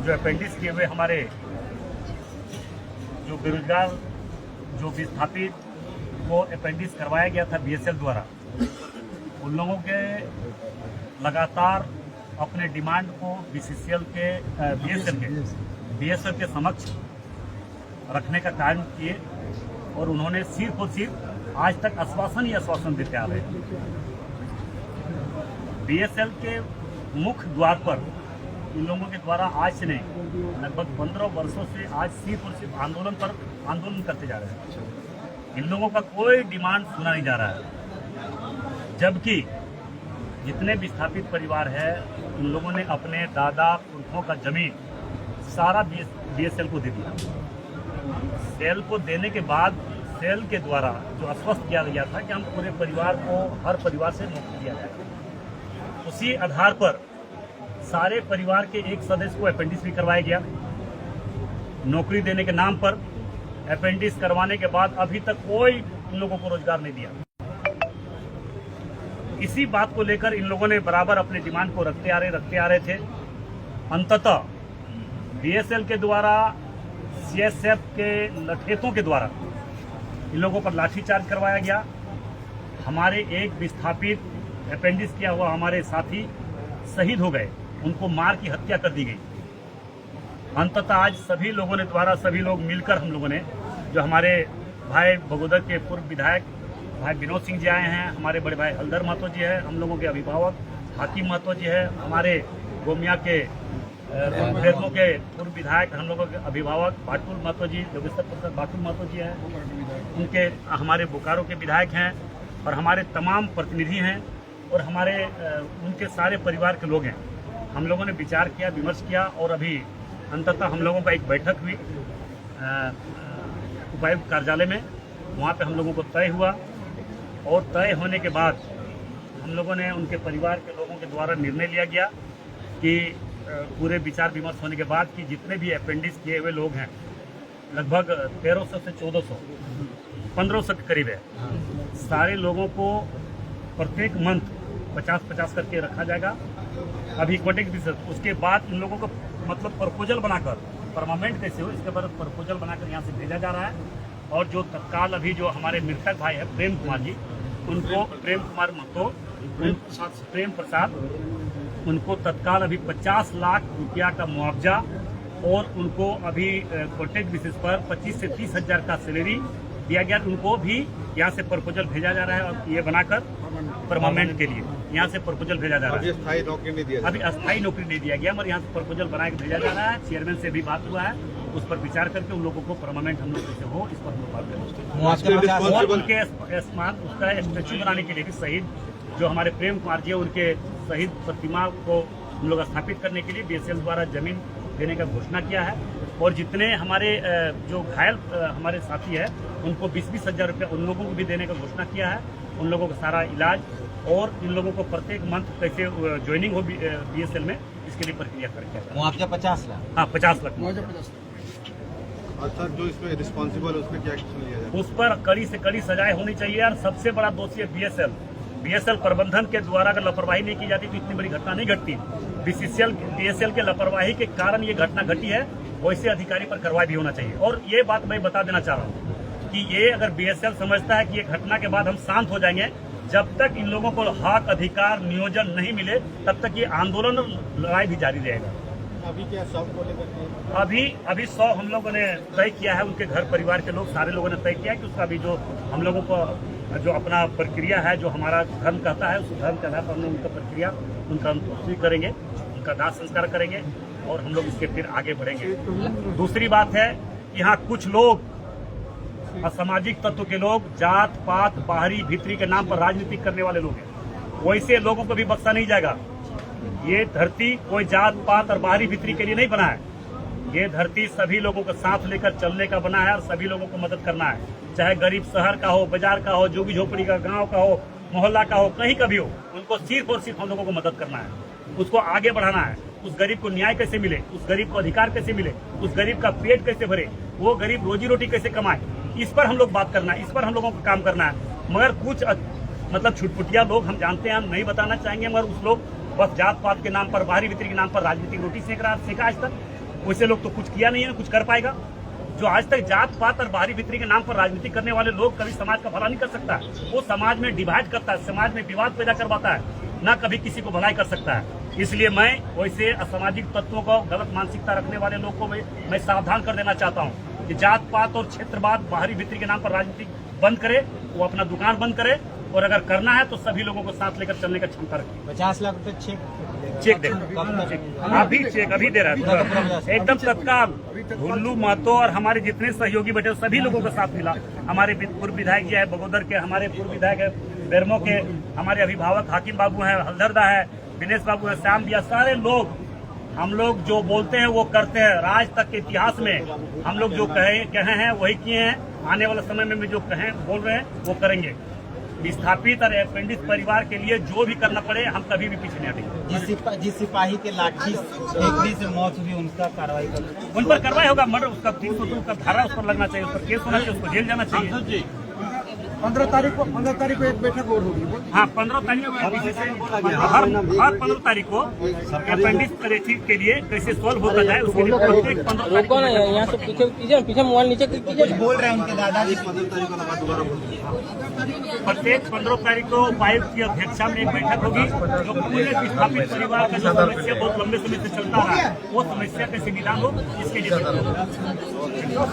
जो अपेंडिक्स किए हुए हमारे जो बेरोजगार जो विस्थापित को अपेंडिक्स करवाया गया था बीएसएल द्वारा, उन लोगों के लगातार अपने डिमांड को बीएसएल के समक्ष रखने का कार्य किए और उन्होंने सिर्फ और सिर्फ आज तक आश्वासन ही आश्वासन देते आ रहे हैं। बीएसएल के मुख्य द्वार पर इन लोगों के द्वारा आज से नहीं लगभग 15 वर्षों से आज सिर्फ और सिर्फ आंदोलन करते जा रहे हैं। इन लोगों का कोई डिमांड सुना नहीं जा रहा है, जबकि जितने विस्थापित परिवार है इन लोगों ने अपने दादा पुरखों का जमीन सारा बीएसएल को दे दिया। सेल को देने के बाद सेल के द्वारा जो आश्वस्त किया गया था कि हम पूरे परिवार को, हर परिवार से नौकरी दिया जाएगा, उसी आधार पर सारे परिवार के एक सदस्य को अपेंडिक्स भी करवाया गया। नौकरी देने के नाम पर अपेंडिक्स करवाने के बाद अभी तक कोई इन लोगों को रोजगार नहीं दिया। इसी बात को लेकर इन लोगों ने बराबर अपने डिमांड को रखते आ रहे थे। अंततः बीएसएल के द्वारा, सीएसएफ के लठेतों के द्वारा इन लोगों पर लाठीचार्ज करवाया गया। हमारे एक विस्थापित अपेंडिक्स किया हुआ हमारे साथी शहीद हो गए, उनको मार की हत्या कर दी गई। अंततः आज सभी लोग मिलकर हम लोगों ने, जो हमारे भाई बगोदर के पूर्व विधायक भाई विनोद सिंह जी आए हैं, हमारे बड़े भाई हलधर महतो जी है, हम लोगों के अभिभावक हाकिम महतो जी है, हमारे गोमिया के खेतों के पूर्व विधायक हम लोगों के अभिभावक बाटुल महतो जी, योगेश्वर प्रसाद बाटुल महतो जी हैं, उनके हमारे बोकारो के विधायक हैं और हमारे तमाम प्रतिनिधि हैं और हमारे उनके सारे परिवार के लोग हैं। हम लोगों ने विचार किया, विमर्श किया और अभी अंततः हम लोगों का एक बैठक हुई उपायुक्त कार्यालय में। वहाँ पे हम लोगों को तय हुआ और तय होने के बाद हम लोगों ने उनके परिवार के लोगों के द्वारा निर्णय लिया गया कि पूरे विचार विमर्श होने के बाद कि जितने भी अपेंडिक्स किए हुए लोग हैं, लगभग 1300 से 1400 1500 के करीब है, सारे लोगों को प्रत्येक मंथ 50-50 करके रखा जाएगा। अभी कॉन्टेक्ट भी, उसके बाद इन लोगों को मतलब प्रपोजल बनाकर, परमानेंट कैसे हो इसके बाद प्रपोजल बनाकर यहाँ से भेजा जा रहा है। और जो तत्काल अभी जो हमारे मृतक भाई है प्रेम कुमार जी, उनको प्रेम कुमार महतो, प्रेम प्रसाद, उनको तत्काल अभी 50 लाख रुपया का मुआवजा और उनको अभी कॉन्ट्रैक्ट बेसिस पर 25 से 30 हजार का सैलरी दिया गया। उनको भी यहाँ से प्रपोजल भेजा जा रहा है और ये बनाकर परमानेंट के लिए यहाँ से प्रपोजल भेजा जा रहा है। अभी अस्थायी नौकरी नहीं दिया गया, मगर यहाँ से प्रपोजल बना के भेजा जा रहा है। चेयरमैन से भी बात हुआ है, उस पर विचार करके उन लोगों को परमानेंट हम लोग कैसे हो इस पर हम लोग बात करेंगे। और उनके स्मारक, उसका स्टैच्यू बनाने के लिए भी शहीद जो हमारे प्रेम कुमार जी है, उनके शहीद प्रतिमा को हम लोग स्थापित करने के लिए बीएसएल द्वारा जमीन देने का घोषणा किया है। और जितने हमारे जो घायल हमारे साथी है उनको 20-20 हजार रुपया उन लोगों को भी देने का घोषणा किया है। उन लोगों का सारा इलाज और इन लोगों को प्रत्येक मंथ कैसे ज्वाइनिंग हो बीएसएल में, इसके लिए प्रक्रिया करके मुआवजा 50 लाख। हाँ, 50 लाख। सर, जो इसमें रिस्पॉन्सिबल है उस पर क्या एक्शन लिया जाए? उस पर कड़ी से कड़ी सजाएं होनी चाहिए। और सबसे बड़ा दोषी है बीएसएल प्रबंधन के द्वारा अगर लापरवाही नहीं की जाती तो इतनी बड़ी घटना नहीं घटती। बीएसएल के लापरवाही के कारण ये घटना घटी है, वैसे अधिकारी पर कार्रवाई भी होना चाहिए। और ये बात मैं बता देना चाह रहा हूँ कि ये अगर बीएसएल समझता है कि ये घटना के बाद हम शांत हो जाएंगे, जब तक इन लोगों को हक, अधिकार, नियोजन नहीं मिले तब तक ये आंदोलन, लड़ाई भी जारी रहेगा। अभी क्या 100 को लेकर अभी 100 हम लोगों ने तय किया है। उनके घर परिवार के लोग सारे लोगों ने तय किया है कि उसका अभी जो हम लोगों को जो अपना प्रक्रिया है, जो हमारा धर्म कहता है, उस धर्म के आधार पर हम लोग उनका प्रक्रिया, उनका अंत्येष्टि करेंगे, उनका दाह संस्कार करेंगे और हम लोग इसके फिर आगे बढ़ेंगे। दूसरी बात है, यहाँ कुछ लोग असामाजिक तत्व के लोग, जात पात, बाहरी भीतरी के नाम पर राजनीति करने वाले लोग हैं। वैसे लोगों को भी बख्शा नहीं जाएगा। ये धरती कोई जात पात और बाहरी भीतरी के लिए नहीं बना है। ये धरती सभी लोगों को साथ लेकर चलने का बना है और सभी लोगों को मदद करना है, चाहे गरीब शहर का हो, बाजार का हो, झुग्गी झोपड़ी का, गांव का हो, मोहल्ला का हो, कहीं का भी हो, उनको सिर्फ और सिर्फ हम लोगों को मदद करना है, उसको आगे बढ़ाना है। उस गरीब को न्याय कैसे मिले, उस गरीब को अधिकार कैसे मिले, उस गरीब का पेट कैसे भरे, वो गरीब रोजी रोटी कैसे कमाए, इस पर हम लोग बात करना है, इस पर हम लोगों को काम करना है। मगर कुछ मतलब छुटपुटिया लोग, हम जानते हैं, हम नहीं बताना चाहेंगे, मगर उस लोग बस जात पात के नाम पर, बाहरी भीतरी के नाम पर राजनीतिक रोटी सेक रहा आज तक। वैसे लोग तो कुछ किया नहीं है, कुछ कर पाएगा। जो आज तक जात पात और बाहरी भीतरी के नाम पर राजनीति करने वाले लोग कभी समाज का भला नहीं कर सकता। वो समाज में डिवाइड करता है, समाज में विवाद पैदा करवाता है, ना कभी किसी को भलाई कर सकता है। इसलिए मैं वैसे असामाजिक तत्वों को, गलत मानसिकता रखने वाले लोगों को मैं सावधान कर देना चाहता हूँ कि जात पात और क्षेत्रवाद, बाहरी भीतरी के नाम पर राजनीति बंद करे, वो अपना दुकान बंद करे, और अगर करना है तो सभी लोगों को साथ लेकर चलने का क्षमता रखे। 50 लाख रुपए चेक दे अभी चेक अभी दे रहा है एकदम तत्काल। हुल्लू महतो और हमारे जितने सहयोगी बैठे सभी लोगों का साथ मिला। हमारे पूर्व विधायक जी है बगोदर के, हमारे पूर्व विधायक है बेरमो के, हमारे अभिभावक हाकिम बाबू है, हल्दरदा है, दिनेश बाबू है, श्याम दिया, सारे लोग हम लोग जो बोलते हैं वो करते हैं। आज तक के इतिहास में हम लोग जो कहे हैं वही किए हैं। आने वाले समय में जो बोल रहे हैं वो करेंगे। विस्थापित और अपेंडिक्स परिवार के लिए जो भी करना पड़े हम कभी भी पीछे नहीं हटेंगे। जिस सिपाही के लाठी फेंकने से मौत हुई उनका कार्रवाई कर, उन पर कार्रवाई होगा। मर्डर उसका 302 का धारा उस पर लगना चाहिए, उस पर केस होना चाहिए, उसको जेल जाना चाहिए। 15 तारीख को एक बैठक और होगी। हाँ 15 तारीख को हर 15 तारीख को अपेंडिक्स के लिए कैसे सोल्व होता है उसके लिए प्रत्येक 15 तारीख को यहाँ से पीछे मोबाइल नीचे कीजिए। बोल रहे हैं उनके दादाजी। प्रत्येक 15 तारीख को उपायुक्त की अध्यक्षता में एक बैठक होगी जो पूरे विस्थापित परिवार का जो समस्या बहुत लंबे समय से चलता रहा है वो समस्या कैसे निदान हो इसके लिए बैठक होगी।